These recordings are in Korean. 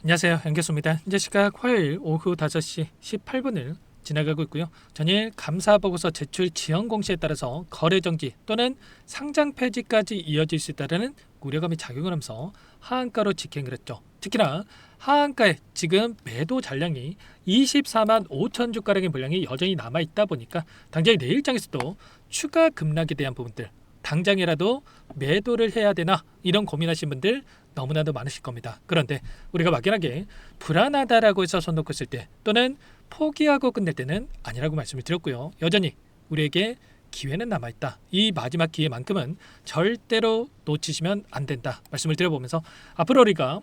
안녕하세요. 연결소입니다. 현재 시각 화요일 오후 5시 18분을 지나가고 있고요. 전일 감사보고서 제출 지연 공시에 따라서 거래 정지 또는 상장 폐지까지 이어질 수 있다는 우려감이 작용을 하면서 하한가로 직행을 했죠. 특히나 하한가에 지금 매도 잔량이 24만 5천 주가량의 물량이 여전히 남아있다 보니까 당장 내일 장에서도 추가 급락에 대한 부분들 당장이라도 매도를 해야 되나 이런 고민하신 분들 너무나도 많으실 겁니다. 그런데 우리가 막연하게 불안하다라고 해서 손 놓고 있을 때 또는 포기하고 끝낼 때는 아니라고 말씀을 드렸고요. 여전히 우리에게 기회는 남아있다. 이 마지막 기회만큼은 절대로 놓치시면 안 된다. 말씀을 드려보면서 앞으로 우리가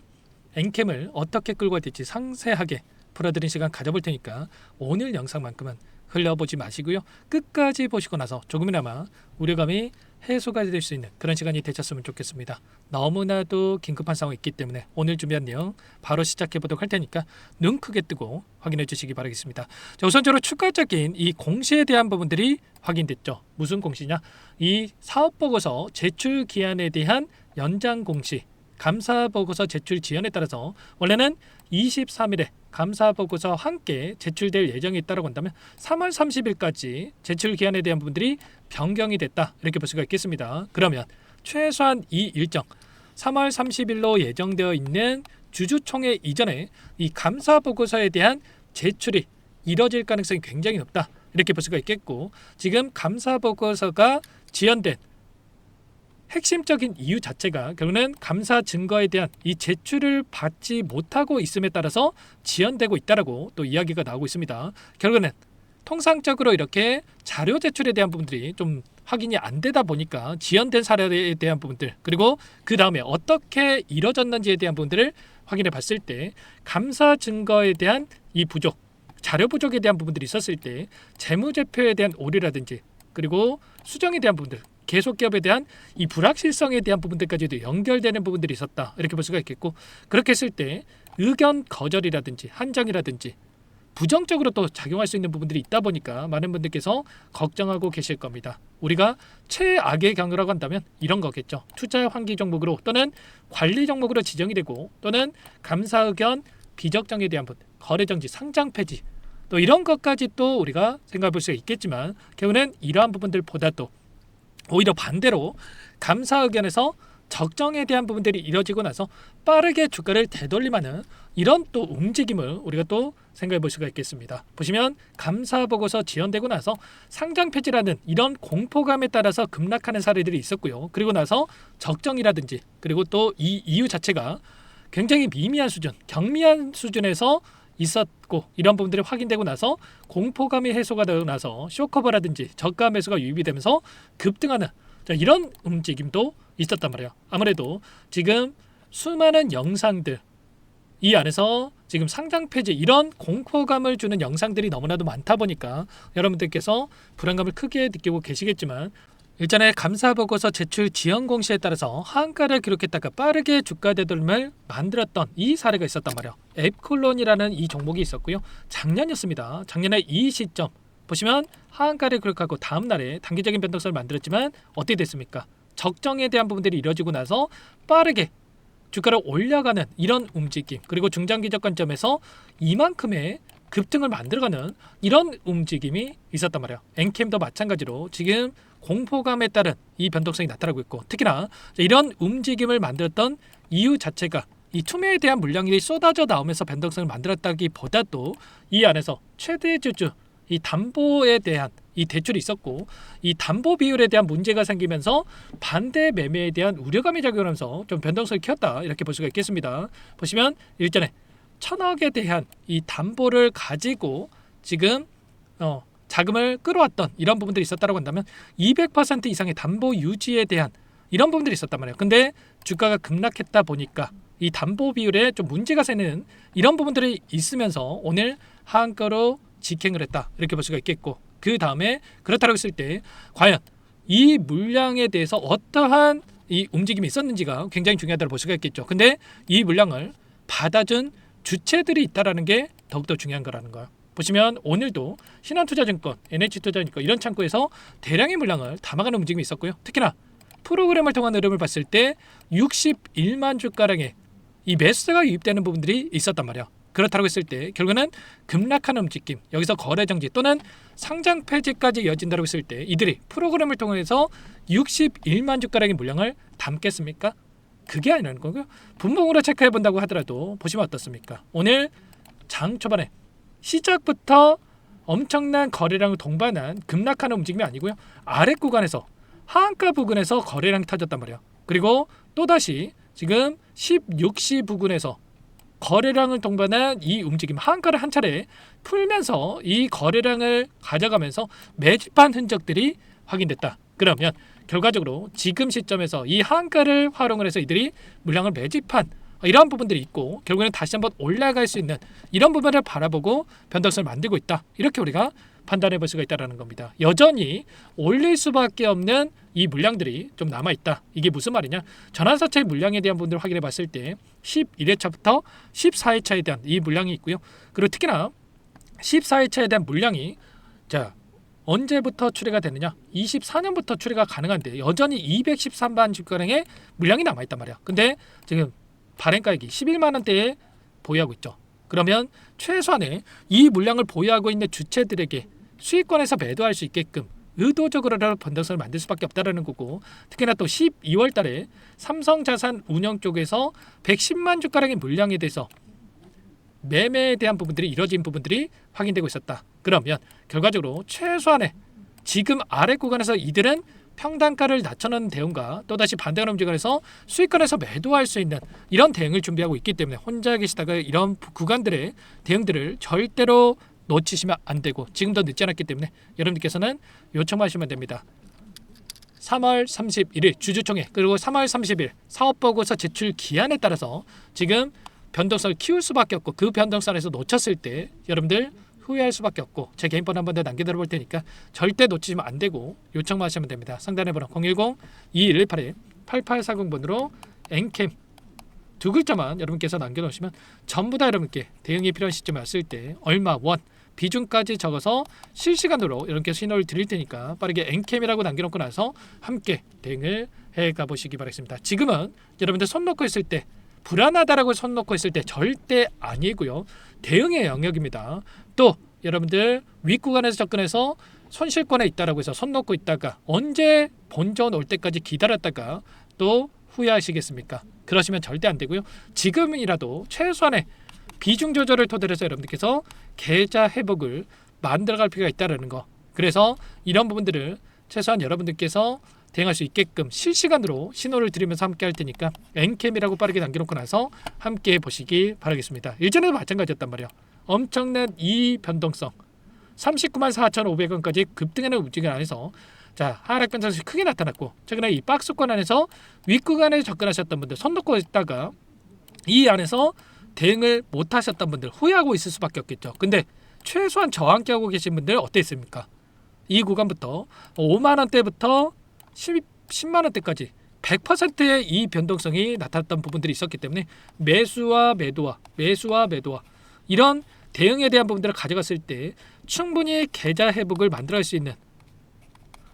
엔캠을 어떻게 끌고 갈 될지 상세하게 풀어드린 시간 가져볼 테니까 오늘 영상만큼은 흘려보지 마시고요. 끝까지 보시고 나서 조금이나마 우려감이 해소가 될 수 있는 그런 시간이 되셨으면 좋겠습니다. 너무나도 긴급한 상황이 있기 때문에 오늘 준비한 내용 바로 시작해 보도록 할 테니까 눈 크게 뜨고 확인해 주시기 바라겠습니다. 자, 우선적으로 추가적인 이 공시에 대한 부분들이 확인됐죠. 무슨 공시냐? 이 사업보고서 제출 기한에 대한 연장 공시, 감사보고서 제출 지연에 따라서 원래는 23일에 감사보고서 함께 제출될 예정이 있다고 한다면 3월 30일까지 제출 기한에 대한 부분들이 변경이 됐다 이렇게 볼 수가 있겠습니다. 그러면 최소한 이 일정 3월 30일로 예정되어 있는 주주총회 이전에 이 감사보고서에 대한 제출이 이뤄질 가능성이 굉장히 높다 이렇게 볼 수가 있겠고, 지금 감사보고서가 지연된 핵심적인 이유 자체가 결국은 감사 증거에 대한 이 제출을 받지 못하고 있음에 따라서 지연되고 있다라고 또 이야기가 나오고 있습니다. 결국은 통상적으로 이렇게 자료 제출에 대한 부분들이 좀 확인이 안 되다 보니까 지연된 사례에 대한 부분들, 그리고 그 다음에 어떻게 이뤄졌는지에 대한 부분들을 확인해 봤을 때 감사 증거에 대한 이 부족, 자료 부족에 대한 부분들이 있었을 때 재무제표에 대한 오류라든지 그리고 수정에 대한 부분들, 계속 기업에 대한 이 불확실성에 대한 부분들까지도 연결되는 부분들이 있었다 이렇게 볼 수가 있겠고, 그렇게 했을 때 의견 거절이라든지 한정이라든지 부정적으로 또 작용할 수 있는 부분들이 있다 보니까 많은 분들께서 걱정하고 계실 겁니다. 우리가 최악의 경우라고 한다면 이런 거겠죠. 투자 환기 종목으로 또는 관리 종목으로 지정이 되고 또는 감사 의견 비적정에 대한 부분, 거래 정지, 상장 폐지 또 이런 것까지 또 우리가 생각해 볼 수가 있겠지만 결국은 이러한 부분들보다도 오히려 반대로 감사 의견에서 적정에 대한 부분들이 이뤄지고 나서 빠르게 주가를 되돌림하는 이런 또 움직임을 우리가 또 생각해 볼 수가 있겠습니다. 보시면 감사 보고서 지연되고 나서 상장 폐지라는 이런 공포감에 따라서 급락하는 사례들이 있었고요. 그리고 나서 적정이라든지 그리고 또 이 이유 자체가 굉장히 미미한 수준, 경미한 수준에서 있었고 이런 부분들이 확인되고 나서 공포감이 해소가 되고 나서 쇼커버라든지 저가 매수가 유입이 되면서 급등하는 이런 움직임도 있었단 말이에요. 아무래도 지금 수많은 영상들 이 안에서 지금 상장 폐지 이런 공포감을 주는 영상들이 너무나도 많다 보니까 여러분들께서 불안감을 크게 느끼고 계시겠지만, 일전에 감사보고서 제출 지연 공시에 따라서 하한가를 기록했다가 빠르게 주가 되돌림을 만들었던 이 사례가 있었단 말이에요. 앱콜론이라는 이 종목이 있었고요. 작년이었습니다. 작년에 이 시점 보시면 하한가를 기록하고 다음 날에 단기적인 변동성을 만들었지만 어떻게 됐습니까? 적정에 대한 부분들이 이루어지고 나서 빠르게 주가를 올려가는 이런 움직임, 그리고 중장기적 관점에서 이만큼의 급등을 만들어가는 이런 움직임이 있었단 말이에요. 엔캠도 마찬가지로 지금 공포감에 따른 이 변동성이 나타나고 있고, 특히나 이런 움직임을 만들었던 이유 자체가 이 투매에 대한 물량이 쏟아져 나오면서 변동성을 만들었다기보다도 이 안에서 최대 주주 이 담보에 대한 이 대출이 있었고 이 담보 비율에 대한 문제가 생기면서 반대 매매에 대한 우려감이 작용하면서 좀 변동성을 키웠다 이렇게 볼 수가 있겠습니다. 보시면 일전에 1,000억에 대한 이 담보를 가지고 지금 자금을 끌어왔던 이런 부분들이 있었다고 한다면 200% 이상의 담보 유지에 대한 이런 부분들이 있었단 말이에요. 근데 주가가 급락했다 보니까 이 담보 비율에 좀 문제가 생기는 이런 부분들이 있으면서 오늘 하한가로 직행을 했다 이렇게 볼 수가 있겠고, 그 다음에 그렇다고 했을 때 과연 이 물량에 대해서 어떠한 이 움직임이 있었는지가 굉장히 중요하다고 볼 수가 있겠죠. 근데 이 물량을 받아준 주체들이 있다라는 게 더욱더 중요한 거라는 거예요. 보시면 오늘도 신한투자증권, NH투자증권 이런 창구에서 대량의 물량을 담아가는 움직임이 있었고요. 특히나 프로그램을 통한 흐름을 봤을 때 61만 주가량의 이 매수가 유입되는 부분들이 있었단 말이야. 그렇다고 했을 때 결국에는 급락하는 움직임, 여기서 거래 정지 또는 상장 폐지까지 이어진다고 했을 때 이들이 프로그램을 통해서 61만 주가량의 물량을 담겠습니까? 그게 아니라는 거고요. 분봉으로 체크해 본다고 하더라도 보시면 어떻습니까? 오늘 장 초반에 시작부터 엄청난 거래량을 동반한 급락하는 움직임이 아니고요. 아래 구간에서 하한가 부근에서 거래량이 터졌단 말이에요. 그리고 또다시 지금 16시 부근에서 거래량을 동반한 이 움직임, 하한가를 한 차례 풀면서 이 거래량을 가져가면서 매집한 흔적들이 확인됐다. 그러면 결과적으로 지금 시점에서 이 하한가를 활용을 해서 이들이 물량을 매집한 이러한 부분들이 있고 결국에는 다시 한번 올라갈 수 있는 이런 부분을 바라보고 변동성을 만들고 있다. 이렇게 우리가 판단해 볼 수가 있다는 겁니다. 여전히 올릴 수밖에 없는 이 물량들이 좀 남아있다. 이게 무슨 말이냐? 전환사채 물량에 대한 부분들을 확인해 봤을 때 11회차부터 14회차에 대한 이 물량이 있고요. 그리고 특히나 14회차에 대한 물량이 자 언제부터 출회가 되느냐? 24년부터 출회가 가능한데 여전히 213만 주가량의 물량이 남아있단 말이야. 근데 지금 발행가액이 11만 원대에 보유하고 있죠. 그러면 최소한의 이 물량을 보유하고 있는 주체들에게 수익권에서 매도할 수 있게끔 의도적으로라도 변동성을 만들 수밖에 없다라는 거고, 특히나 또 12월 달에 삼성자산운용 쪽에서 110만 주가량의 물량에 대해서 매매에 대한 부분들이 이뤄진 부분들이 확인되고 있었다. 그러면 결과적으로 최소한의 지금 아래 구간에서 이들은 평단가를 낮춰놓은 대응과 또다시 반대하는 움직임에서 수익권에서 매도할 수 있는 이런 대응을 준비하고 있기 때문에 혼자 계시다가 이런 구간들의 대응들을 절대로 놓치시면 안 되고 지금도 늦지 않았기 때문에 여러분들께서는 요청하시면 됩니다. 3월 31일 주주총회 그리고 3월 30일 사업보고서 제출 기한에 따라서 지금 변동성을 키울 수밖에 없고 그 변동성에서 놓쳤을 때 여러분들 후회할 수밖에 없고 제 개인 번호 한 번 더 남겨드려 볼 테니까 절대 놓치시면 안 되고 요청만 하시면 됩니다. 상단의 번호 010-2118-8840번으로 엔캠 두 글자만 여러분께서 남겨놓으시면 전부 다 여러분께 대응이 필요한 시점에 왔을 때 얼마 원 비중까지 적어서 실시간으로 여러분께 신호를 드릴 테니까 빠르게 엔캠이라고 남겨놓고 나서 함께 대응을 해가 보시기 바라겠습니다. 지금은 여러분들 손 놓고 있을 때 불안하다라고 손 놓고 있을 때 절대 아니고요. 대응의 영역입니다. 또 여러분들 윗구간에서 접근해서 손실권에 있다라고 해서 손 놓고 있다가 언제 본전 올 때까지 기다렸다가 또 후회하시겠습니까? 그러시면 절대 안 되고요. 지금이라도 최소한의 비중 조절을 토대로 해서 여러분들께서 계좌 회복을 만들어갈 필요가 있다는 거. 그래서 이런 부분들을 최소한 여러분들께서 대응할 수 있게끔 실시간으로 신호를 드리면서 함께 할 테니까 엔캠이라고 빠르게 남겨놓고 나서 함께 보시기 바라겠습니다. 일전에도 마찬가지였단 말이에요. 엄청난 이 변동성 39만 4,500원까지 급등하는 움직임 안에서 자 하락 변동성이 크게 나타났고 최근에 이 박스권 안에서 윗구간에 접근하셨던 분들 손 놓고 있다가 이 안에서 대응을 못하셨던 분들 후회하고 있을 수밖에 없겠죠. 근데 최소한 저항기 하고 계신 분들 어땠습니까? 이 구간부터 5만 원대부터 10만 원대까지 100%의 이 변동성이 나타났던 부분들이 있었기 때문에 매수와 매도와 이런 대응에 대한 부분들을 가져갔을 때 충분히 계좌 회복을 만들어갈 수 있는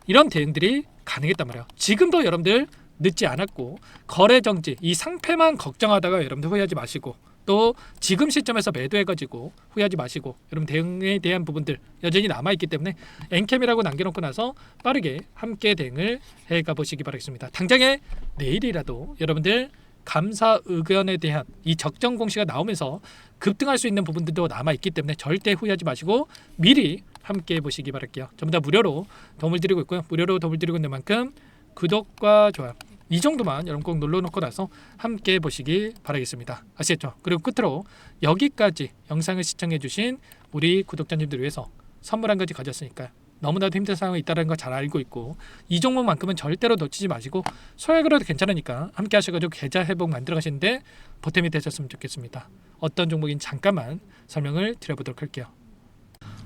이런 대응들이 가능했단 말이에요. 지금도 여러분들 늦지 않았고 거래 정지 이 상패만 걱정하다가 여러분들 후회하지 마시고 또 지금 시점에서 매도해가지고 후회하지 마시고 여러분 대응에 대한 부분들 여전히 남아있기 때문에 엔캠이라고 남겨놓고 나서 빠르게 함께 대응을 해가 보시기 바라겠습니다. 당장에 내일이라도 여러분들 감사 의견에 대한 이 적정 공시가 나오면서 급등할 수 있는 부분들도 남아있기 때문에 절대 후회하지 마시고 미리 함께 보시기 바랄게요. 전부 다 무료로 도움을 드리고 있고요. 무료로 도움을 드리고 있는 만큼 구독과 좋아요 이 정도만 여러분 꼭 눌러놓고 나서 함께 보시기 바라겠습니다. 아시겠죠? 그리고 끝으로 여기까지 영상을 시청해주신 우리 구독자님들을 위해서 선물 한 가지 가졌으니까요. 너무나도 힘든 상황이 있다는 거 잘 알고 있고 이 종목만큼은 절대로 놓치지 마시고 소액으로도 괜찮으니까 함께 하셔가지고 계좌 회복 만들어 가시는데 보탬이 되셨으면 좋겠습니다. 어떤 종목인지 잠깐만 설명을 드려보도록 할게요.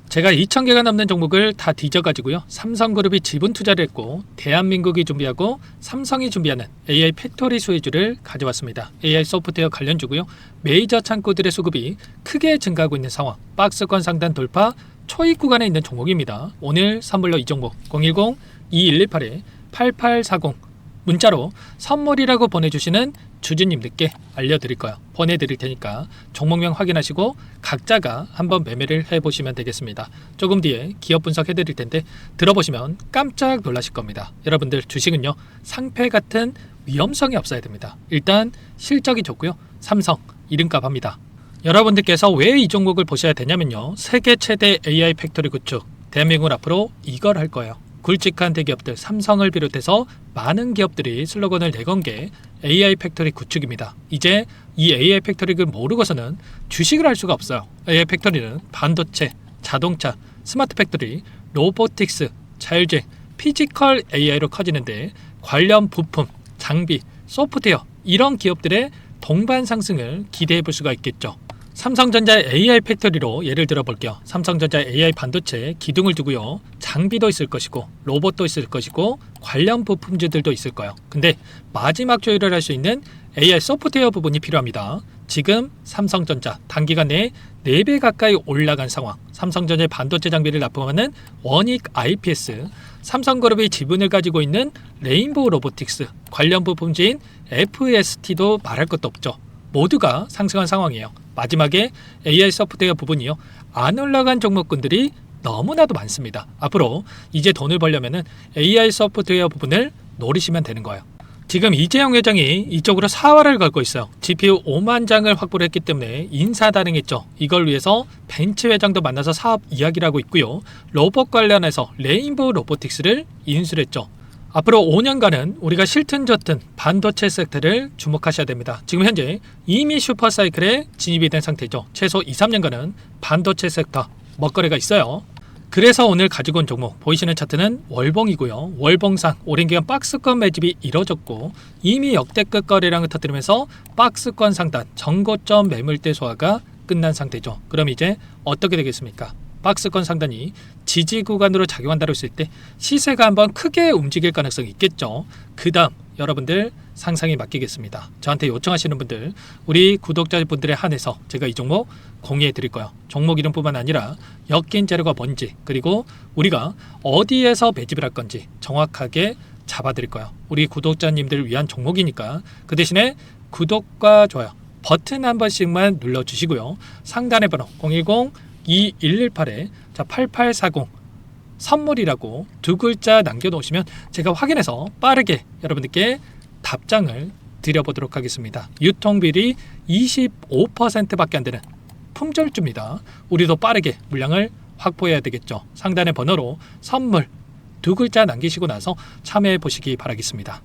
제가 2,000개가 넘는 종목을 다 뒤져가지고요. 삼성그룹이 지분 투자를 했고 대한민국이 준비하고 삼성이 준비하는 AI 팩토리 수혜주를 가져왔습니다. AI 소프트웨어 관련주고요. 메이저 창고들의 수급이 크게 증가하고 있는 상황. 박스권 상단 돌파 초입 구간에 있는 종목입니다. 오늘 선물로 이 종목 010-2118-8840 문자로 선물이라고 보내주시는 주주님들께 알려드릴 거예요. 보내드릴 테니까 종목명 확인하시고 각자가 한번 매매를 해보시면 되겠습니다. 조금 뒤에 기업 분석해드릴 텐데 들어보시면 깜짝 놀라실 겁니다. 여러분들 주식은요, 상패 같은 위험성이 없어야 됩니다. 일단 실적이 좋고요, 삼성 이름값 합니다. 여러분들께서 왜 이 종목을 보셔야 되냐면요, 세계 최대 AI 팩토리 구축, 대한민국은 앞으로 이걸 할 거예요. 굵직한 대기업들 삼성을 비롯해서 많은 기업들이 슬로건을 내건 게 AI 팩토리 구축입니다. 이제 이 AI 팩토리를 모르고서는 주식을 할 수가 없어요. AI 팩토리는 반도체, 자동차, 스마트 팩토리, 로보틱스, 자율주행, 피지컬 AI로 커지는데 관련 부품, 장비, 소프트웨어 이런 기업들의 동반 상승을 기대해 볼 수가 있겠죠. 삼성전자의 AI 팩토리로 예를 들어 볼게요. 삼성전자 AI 반도체 기둥을 두고요, 장비도 있을 것이고 로봇도 있을 것이고 관련 부품주들도 있을 거예요. 근데 마지막 조율을 할 수 있는 AI 소프트웨어 부분이 필요합니다. 지금 삼성전자 단기간 내에 4배 가까이 올라간 상황, 삼성전자의 반도체 장비를 납품하는 원익 IPS, 삼성그룹의 지분을 가지고 있는 레인보우 로보틱스, 관련 부품주인 FST도 말할 것도 없죠. 모두가 상승한 상황이에요. 마지막에 AI 소프트웨어 부분이요, 안 올라간 종목군들이 너무나도 많습니다. 앞으로 이제 돈을 벌려면 AI 소프트웨어 부분을 노리시면 되는 거예요. 지금 이재용 회장이 이쪽으로 사활을 걸고 있어요. GPU 5만 장을 확보를 했기 때문에 인사단행했죠. 이걸 위해서 벤츠 회장도 만나서 사업 이야기를 하고 있고요, 로봇 관련해서 레인보우 로보틱스를 인수를 했죠. 앞으로 5년간은 우리가 싫든 좋든 반도체 섹터를 주목하셔야 됩니다. 지금 현재 이미 슈퍼사이클에 진입이 된 상태죠. 최소 2-3년간은 반도체 섹터 먹거리가 있어요. 그래서 오늘 가지고 온 종목 보이시는 차트는 월봉이고요. 월봉상 오랜 기간 박스권 매집이 이뤄졌고 이미 역대급 거래량을 터뜨리면서 박스권 상단 전고점 매물대 소화가 끝난 상태죠. 그럼 이제 어떻게 되겠습니까? 박스권 상단이 지지 구간으로 작용한다고 했을 때 시세가 한번 크게 움직일 가능성이 있겠죠. 그 다음 여러분들 상상에 맡기겠습니다. 저한테 요청하시는 분들, 우리 구독자분들에 한해서 제가 이 종목 공유해 드릴 거예요. 종목 이름뿐만 아니라 엮인 재료가 뭔지, 그리고 우리가 어디에서 매집을 할 건지 정확하게 잡아 드릴 거예요. 우리 구독자님들을 위한 종목이니까 그 대신에 구독과 좋아요 버튼 한 번씩만 눌러주시고요. 상단의 번호 010-2118에 8840 선물이라고 2글자 남겨놓으시면 제가 확인해서 빠르게 여러분들께 답장을 드려보도록 하겠습니다. 유통비율이 25%밖에 안 되는 품절주입니다. 우리도 빠르게 물량을 확보해야 되겠죠. 상단의 번호로 선물 2글자 남기시고 나서 참여해 보시기 바라겠습니다.